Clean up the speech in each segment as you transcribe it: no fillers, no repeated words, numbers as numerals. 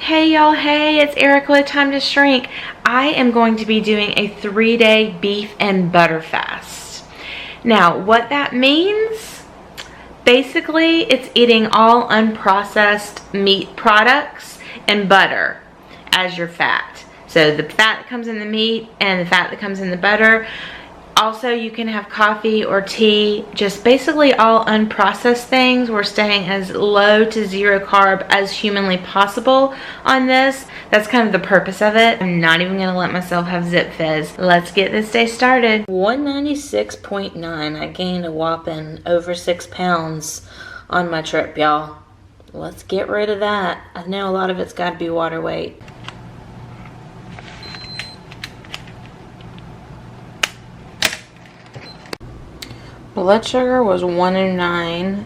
Hey y'all, hey, it's Erica with Time to Shrink. I am going to be doing a 3-day beef and butter fast. Now, what that means, basically, it's eating all unprocessed meat products and butter as your fat. So the fat that comes in the meat and the fat that comes in the butter. Also, you can have coffee or tea, just basically all unprocessed things. We're staying as low to zero carb as humanly possible on this. That's kind of the purpose of it. I'm not even gonna let myself have Zip Fizz. Let's get this day started. 196.9, I gained a whopping over 6 pounds on my trip, y'all. Let's get rid of that. I know a lot of it's gotta be water weight. Blood sugar was 109,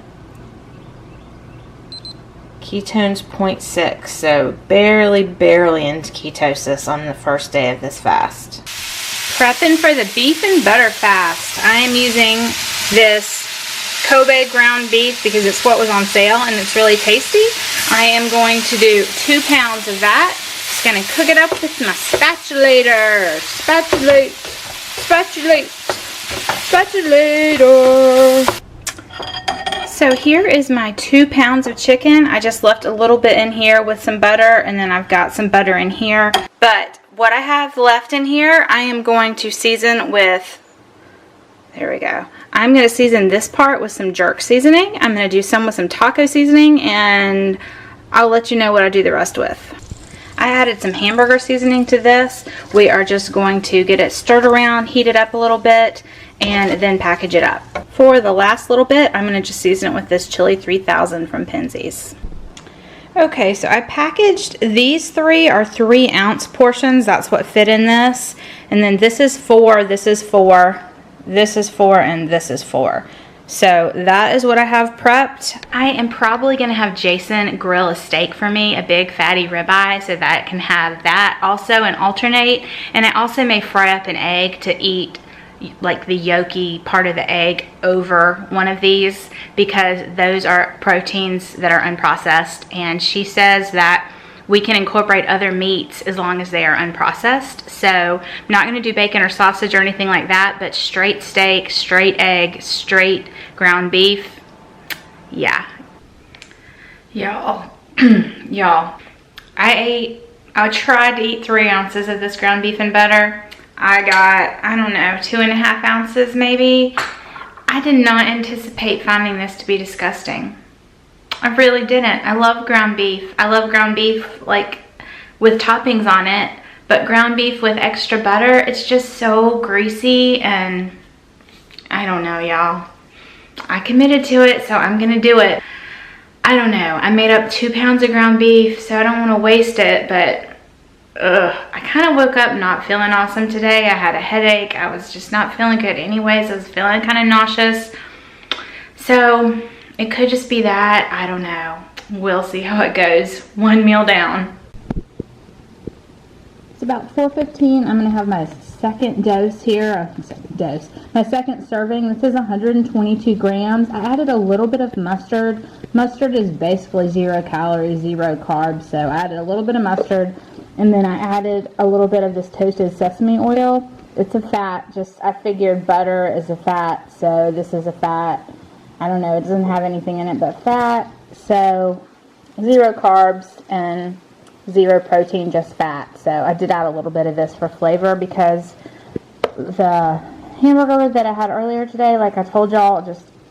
ketones 0.6, so barely into ketosis on the first day of this fast. Prepping for the beef and butter fast. I am using this Kobe ground beef because it's what was on sale and it's really tasty. I am going to do 2 pounds of that. Just gonna cook it up with my spatulator. So here is my 2 pounds of chicken. I just left a little bit in here with some butter, and then I've got some butter in here. But what I have left in here, I am going to season with, there we go. I'm going to season this part with some jerk seasoning. I'm going to do some with some taco seasoning, and I'll let you know what I do the rest with. I added some hamburger seasoning to this. We are just going to get it stirred around, heat it up a little bit, and then package it up. For the last little bit, I'm going to just season it with this Chili 3000 from Penzeys. Okay, so I packaged these 3 are 3-ounce portions. That's what fit in this. And then this is 4, this is 4, this is 4, and this is 4. So that is what I have prepped. I am probably going to have Jason grill a steak for me, a big fatty ribeye, so that I can have that also and alternate. And I also may fry up an egg to eat like the yolky part of the egg over one of these, because those are proteins that are unprocessed, and she says that we can incorporate other meats as long as they are unprocessed. So I'm not going to do bacon or sausage or anything like that, but straight steak, straight egg, straight ground beef. Yeah, y'all I tried to eat 3 ounces of this ground beef and butter. I got, I don't know, 2.5 ounces maybe. I did not anticipate finding this to be disgusting. I really didn't. I love ground beef. I love ground beef like with toppings on it, but ground beef with extra butter, it's just so greasy, and I don't know, y'all. I committed to it, so I'm gonna do it. I don't know. I made up 2 pounds of ground beef, so I don't want to waste it, but I kind of woke up not feeling awesome today. I had a headache. I was just not feeling good anyways. I was feeling kind of nauseous. So it could just be that. I don't know. We'll see how it goes. 1 meal down. It's about 4:15. I'm going to have my second dose here. My second serving. This is 122 grams. I added a little bit of mustard. Mustard is basically 0 calories, 0 carbs. So I added a little bit of mustard. And then I added a little bit of this toasted sesame oil. It's a fat, just I figured butter is a fat, so this is a fat. I don't know, it doesn't have anything in it but fat. So 0 carbs and 0 protein, just fat. So I did add a little bit of this for flavor because the hamburger that I had earlier today, like I told y'all,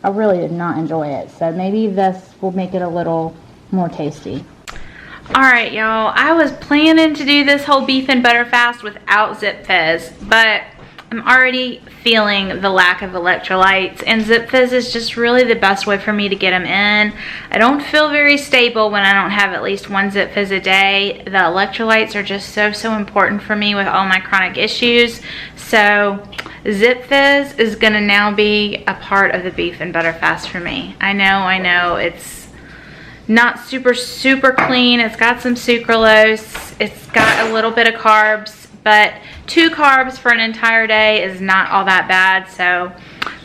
I really did not enjoy it. So maybe this will make it a little more tasty. Alright, y'all, I was planning to do this whole beef and butter fast without Zip Fizz, but I'm already feeling the lack of electrolytes, and Zip Fizz is just really the best way for me to get them in. I don't feel very stable when I don't have at least 1 Zip Fizz a day. The electrolytes are just so important for me with all my chronic issues. So Zip Fizz is going to now be a part of the beef and butter fast for me. I know, it's not super clean. It's got some sucralose. It's got a little bit of carbs, but 2 carbs for an entire day is not all that bad. So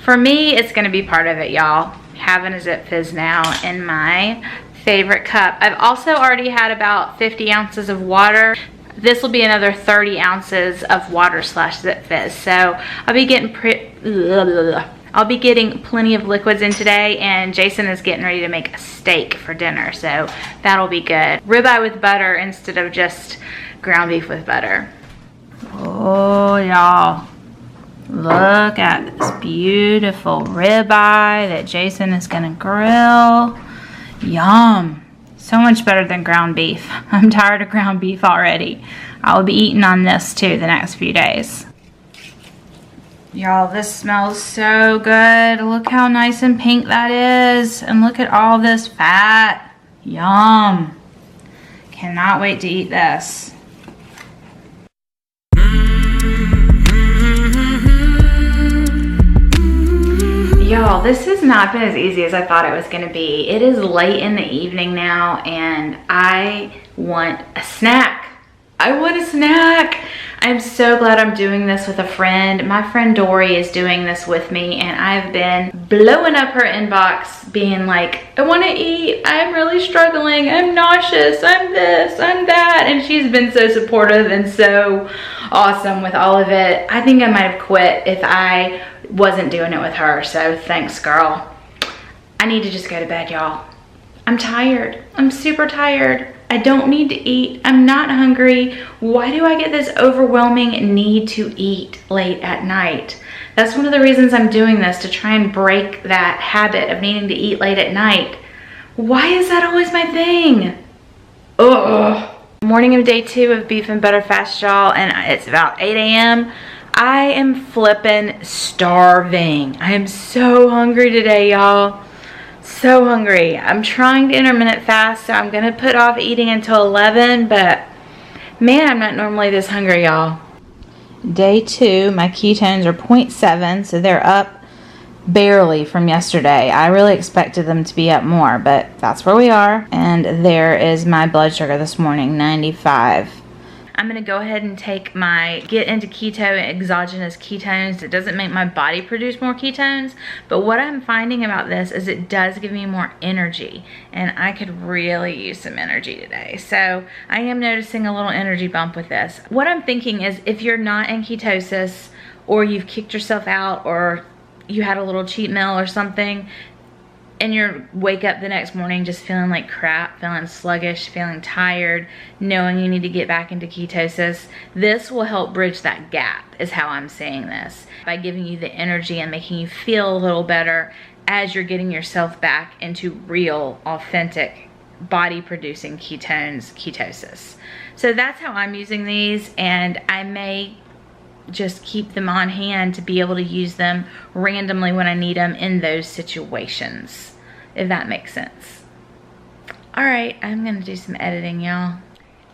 for me, it's going to be part of it, y'all. Having a Zip Fizz now in my favorite cup. I've also already had about 50 ounces of water. This will be another 30 ounces of water slash Zip Fizz. So I'll be getting plenty of liquids in today, and Jason is getting ready to make a steak for dinner, so that'll be good. Ribeye with butter instead of just ground beef with butter. Oh, y'all. Look at this beautiful ribeye that Jason is gonna grill. Yum. So much better than ground beef. I'm tired of ground beef already. I will be eating on this too the next few days. Y'all, this smells so good. Look how nice and pink that is. And look at all this fat. Yum. Cannot wait to eat this. Y'all, this has not been as easy as I thought it was gonna be. It is late in the evening now, and I want a snack. I want a snack. I'm so glad I'm doing this with a friend. My friend Dori is doing this with me, and I've been blowing up her inbox being like, I want to eat, I'm really struggling, I'm nauseous, I'm this, I'm that. And she's been so supportive and so awesome with all of it. I think I might have quit if I wasn't doing it with her, so thanks, girl. I need to just go to bed, y'all. I'm tired. I'm super tired. I don't need to eat. I'm not hungry. Why do I get this overwhelming need to eat late at night? That's one of the reasons I'm doing this, to try and break that habit of needing to eat late at night. Why is that always my thing? Ugh. Morning of day 2 of beef and butter fast, y'all, and it's about 8 a.m. I am flipping starving. I am so hungry today, y'all. So hungry. I'm trying to intermittent fast, so I'm gonna put off eating until 11, but man, I'm not normally this hungry, y'all. Day 2, my ketones are 0.7, so they're up barely from yesterday. I really expected them to be up more, but that's where we are. And there is my blood sugar this morning, 95. I'm gonna go ahead and take my Get Into Keto exogenous ketones. It doesn't make my body produce more ketones, but what I'm finding about this is it does give me more energy, and I could really use some energy today. So I am noticing a little energy bump with this. What I'm thinking is, if you're not in ketosis, or you've kicked yourself out, or you had a little cheat meal or something, and you wake up the next morning just feeling like crap, feeling sluggish, feeling tired, knowing you need to get back into ketosis, this will help bridge that gap, is how I'm seeing this, by giving you the energy and making you feel a little better as you're getting yourself back into real, authentic, body-producing ketosis. So that's how I'm using these, and I may just keep them on hand to be able to use them randomly when I need them in those situations, if that makes sense. All right, I'm gonna do some editing, y'all.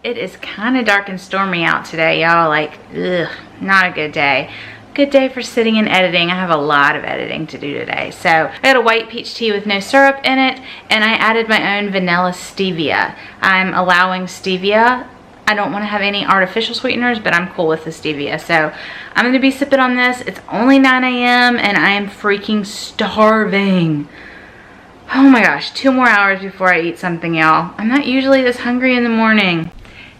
It is kind of dark and stormy out today, y'all. Like, ugh, not a good day. Good day for sitting and editing. I have a lot of editing to do today. So I got a white peach tea with no syrup in it, and I added my own vanilla stevia. I'm allowing stevia. I don't want to have any artificial sweeteners, but I'm cool with the stevia. So I'm going to be sipping on this. It's only 9 a.m. and I am freaking starving. Oh my gosh, 2 more hours before I eat something, y'all. I'm not usually this hungry in the morning.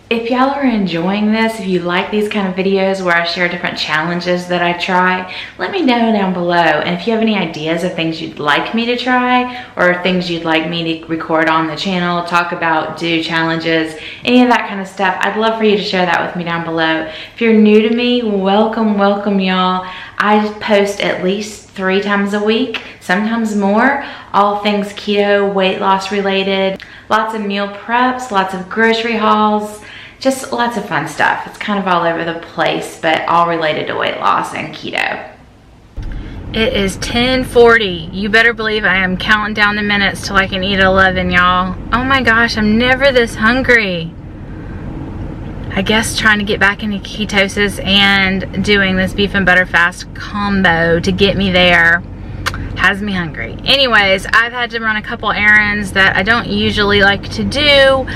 If y'all are enjoying this, if you like these kind of videos where I share different challenges that I try, let me know down below. And if you have any ideas of things you'd like me to try, or things you'd like me to record on the channel, talk about, do challenges, any of that kind of stuff, I'd love for you to share that with me down below. If you're new to me, welcome, welcome, y'all. I post at least 3 times a week, sometimes more, all things keto, weight loss related, lots of meal preps, lots of grocery hauls, just lots of fun stuff. It's kind of all over the place, but all related to weight loss and keto. It is 10:40. You better believe I am counting down the minutes till I can eat at 11, y'all. Oh my gosh, I'm never this hungry. I guess trying to get back into ketosis and doing this beef and butter fast combo to get me there has me hungry. Anyways, I've had to run a couple errands that I don't usually like to do.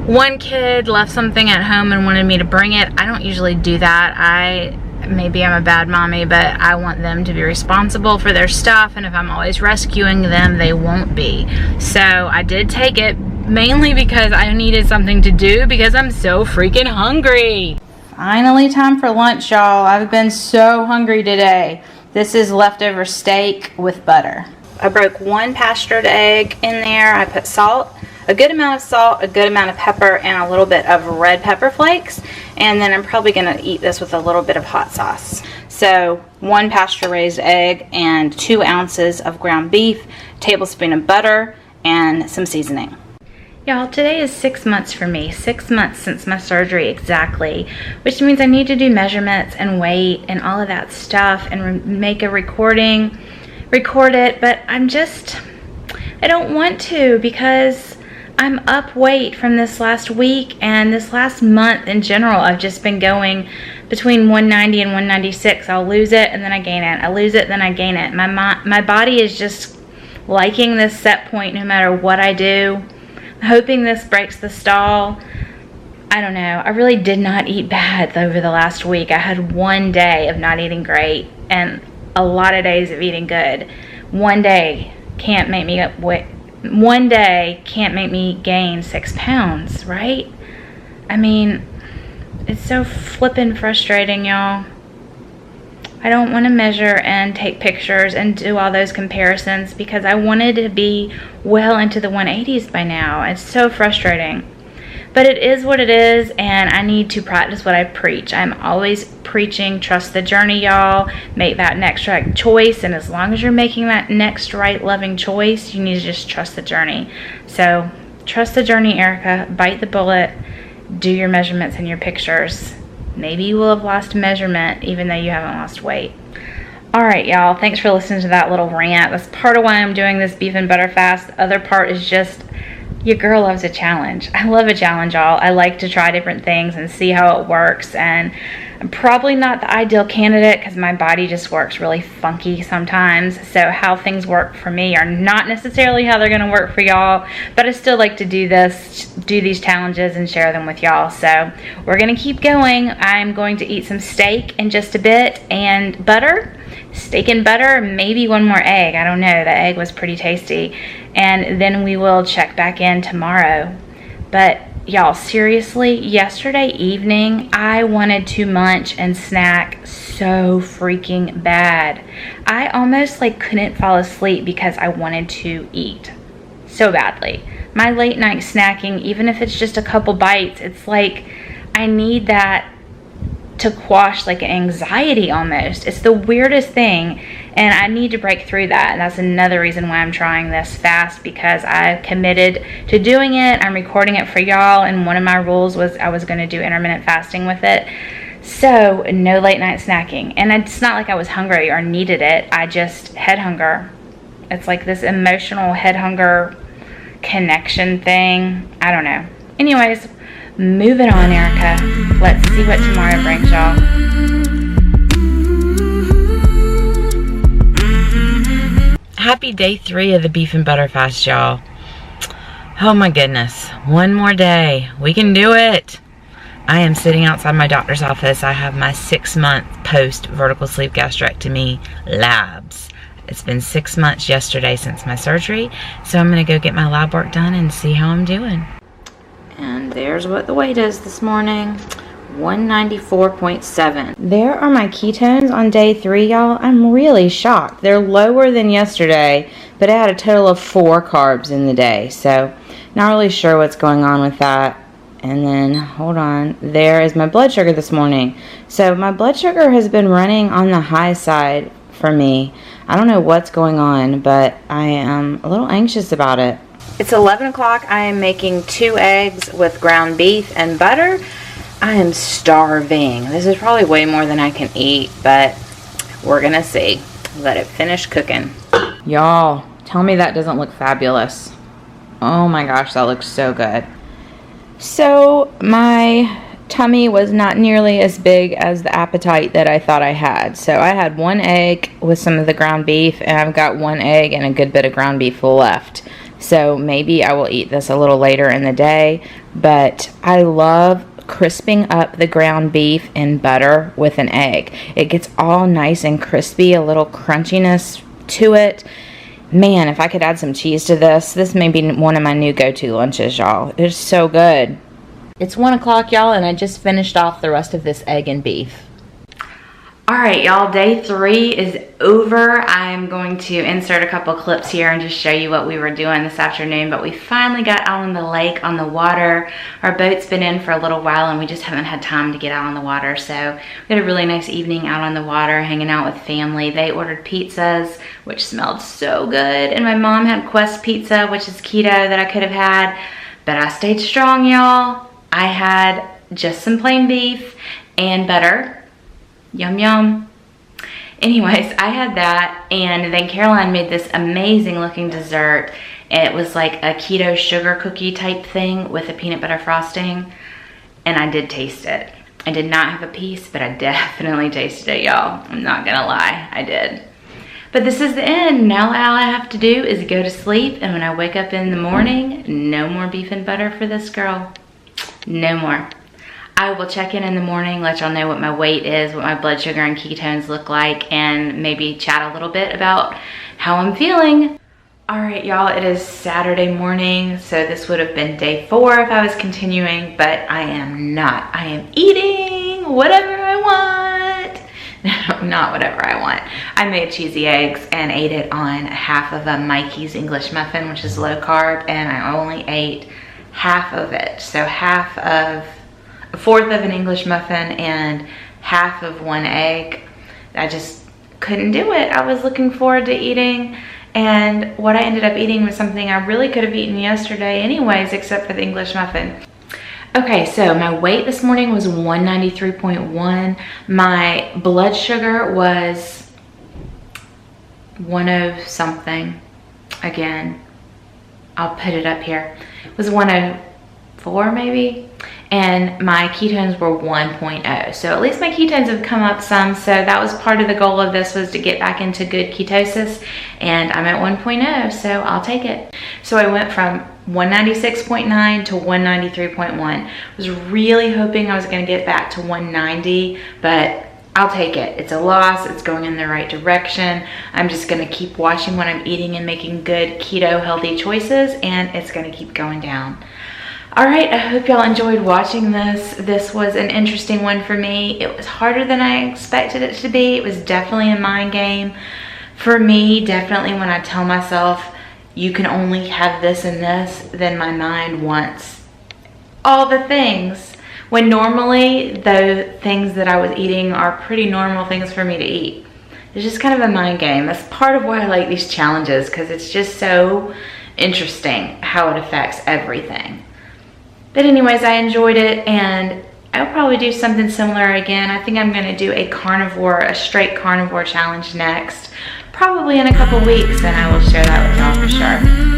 One kid left something at home and wanted me to bring it. I don't usually do that. Maybe I'm a bad mommy, but I want them to be responsible for their stuff, and if I'm always rescuing them, they won't be. So I did take it. mainly because I needed something to do because I'm so freaking hungry. Finally time for lunch, y'all. I've been so hungry today. This is leftover steak with butter. I broke 1 pastured egg in there. I put salt, a good amount of salt, a good amount of pepper, and a little bit of red pepper flakes. And then I'm probably going to eat this with a little bit of hot sauce. So 1 pasture-raised egg and 2 ounces of ground beef, tablespoon of butter, and some seasoning. Y'all, today is 6 months for me. 6 months since my surgery exactly, which means I need to do measurements and weight and all of that stuff and make a recording, record it, but I don't want to because I'm up weight from this last week and this last month in general. I've just been going between 190 and 196. I'll lose it and then I gain it. I lose it, then I gain it. My body is just liking this set point no matter what I do. Hoping this breaks the stall. I don't know. I really did not eat bad over the last week. I had 1 day of not eating great and a lot of days of eating good. 1 day can't make me 1 day can't make me gain 6 pounds, right? I mean, it's so flippin' frustrating, y'all. I don't want to measure and take pictures and do all those comparisons because I wanted to be well into the 180s by now. It's so frustrating. But it is what it is, and I need to practice what I preach. I'm always preaching, trust the journey, y'all. Make that next right choice, and as long as you're making that next right loving choice, you need to just trust the journey. So, trust the journey, Erica. Bite the bullet. Do your measurements and your pictures. Maybe you will have lost measurement even though you haven't lost weight. Alright, y'all. Thanks for listening to that little rant. That's part of why I'm doing this beef and butter fast. The other part is just your girl loves a challenge. I love a challenge, y'all. I like to try different things and see how it works. And I'm probably not the ideal candidate because my body just works really funky sometimes. So how things work for me are not necessarily how they're going to work for y'all. But I still like to do these challenges and share them with y'all. So we're going to keep going. I'm going to eat some steak in just a bit and butter. Steak and butter, maybe 1 more egg. I don't know. The egg was pretty tasty. And then we will check back in tomorrow. But y'all, seriously, yesterday evening, I wanted to munch and snack so freaking bad. I almost couldn't fall asleep because I wanted to eat so badly. My late night snacking, even if it's just a couple bites, it's like I need that to quash anxiety almost. It's the weirdest thing, and I need to break through that. And that's another reason why I'm trying this fast, because I've committed to doing it. I'm recording it for y'all, and one of my rules was I was going to do intermittent fasting with it. So no late night snacking. And it's not like I was hungry or needed it. I just head hunger. It's like this emotional head hunger connection thing. I don't know. Anyways, moving on, Erica. Let's see what tomorrow brings, y'all. Happy day 3 of the beef and butter fast, y'all. Oh my goodness. 1 more day. We can do it. I am sitting outside my doctor's office. I have my 6-month post vertical sleeve gastrectomy labs. It's been 6 months yesterday since my surgery, so I'm going to go get my lab work done and see how I'm doing. And there's what the weight is this morning. 194.7. There are my ketones on day 3, y'all. I'm really shocked. They're lower than yesterday, but I had a total of 4 carbs in the day. So, not really sure what's going on with that. And then, hold on. There is my blood sugar this morning. So, my blood sugar has been running on the high side for me. I don't know what's going on, but I am a little anxious about it. It's 11 o'clock. I am making 2 eggs with ground beef and butter. I am starving. This is probably way more than I can eat, but we're gonna see. Let it finish cooking. Y'all, tell me that doesn't look fabulous. Oh my gosh, that looks so good. So my tummy was not nearly as big as the appetite that I thought I had. So I had 1 egg with some of the ground beef, and I've got 1 egg and a good bit of ground beef left. So maybe I will eat this a little later in the day, but I love crisping up the ground beef in butter with an egg. It gets all nice and crispy, a little crunchiness to it, Man, if I could add some cheese to this, this may be one of my new go-to lunches, y'all. It's so good. It's 1 o'clock, y'all, and I just finished off the rest of this egg and beef. All right, y'all, day 3 is over. I'm going to insert a couple clips here and just show you what we were doing this afternoon, but we finally got out on the lake, on the water. Our boat's been in for a little while and we just haven't had time to get out on the water, so we had a really nice evening out on the water, hanging out with family. They ordered pizzas, which smelled so good, and my mom had Quest pizza, which is keto, that I could have had, but I stayed strong, y'all. I had just some plain beef and butter. Yum, yum. Anyways, I had that, and then Caroline made this amazing looking dessert. It was like a keto sugar cookie type thing with a peanut butter frosting, and I did taste it. I did not have a piece, but I definitely tasted it, y'all. I'm not gonna lie, I did. But this is the end. Now all I have to do is go to sleep, and when I wake up in the morning, no more beef and butter for this girl. No more. I will check in the morning, let y'all know what my weight is, what my blood sugar and ketones look like, and maybe chat a little bit about how I'm feeling. All right, y'all, it is Saturday morning, so this would have been day 4 if I was continuing, but I am not. I am eating whatever I want. No, not whatever I want. I made cheesy eggs and ate it on half of a Mikey's English muffin, which is low carb, and I only ate half of it. So half of a 1/4 of an English muffin and half of 1 egg. I just couldn't do it. I was looking forward to eating, and what I ended up eating was something I really could have eaten yesterday anyways, except for the English muffin. Okay, so my weight this morning was 193.1. My blood sugar was 10 something. Again, I'll put it up here. It was 104 maybe. And my ketones were 1.0. So at least my ketones have come up some. So that was part of the goal of this, was to get back into good ketosis. And I'm at 1.0, so I'll take it. So I went from 196.9 to 193.1. I was really hoping I was gonna get back to 190, but I'll take it. It's a loss, it's going in the right direction. I'm just gonna keep watching what I'm eating and making good keto healthy choices, and it's gonna keep going down. All right, I hope y'all enjoyed watching this. This was an interesting one for me. It was harder than I expected it to be. It was definitely a mind game. For me, definitely when I tell myself, you can only have this and this, then my mind wants all the things. When normally, the things that I was eating are pretty normal things for me to eat. It's just kind of a mind game. That's part of why I like these challenges, because it's just so interesting how it affects everything. But anyways, I enjoyed it, and I'll probably do something similar again. I think I'm gonna do a straight carnivore challenge next, probably in a couple weeks, and I will share that with y'all for sure.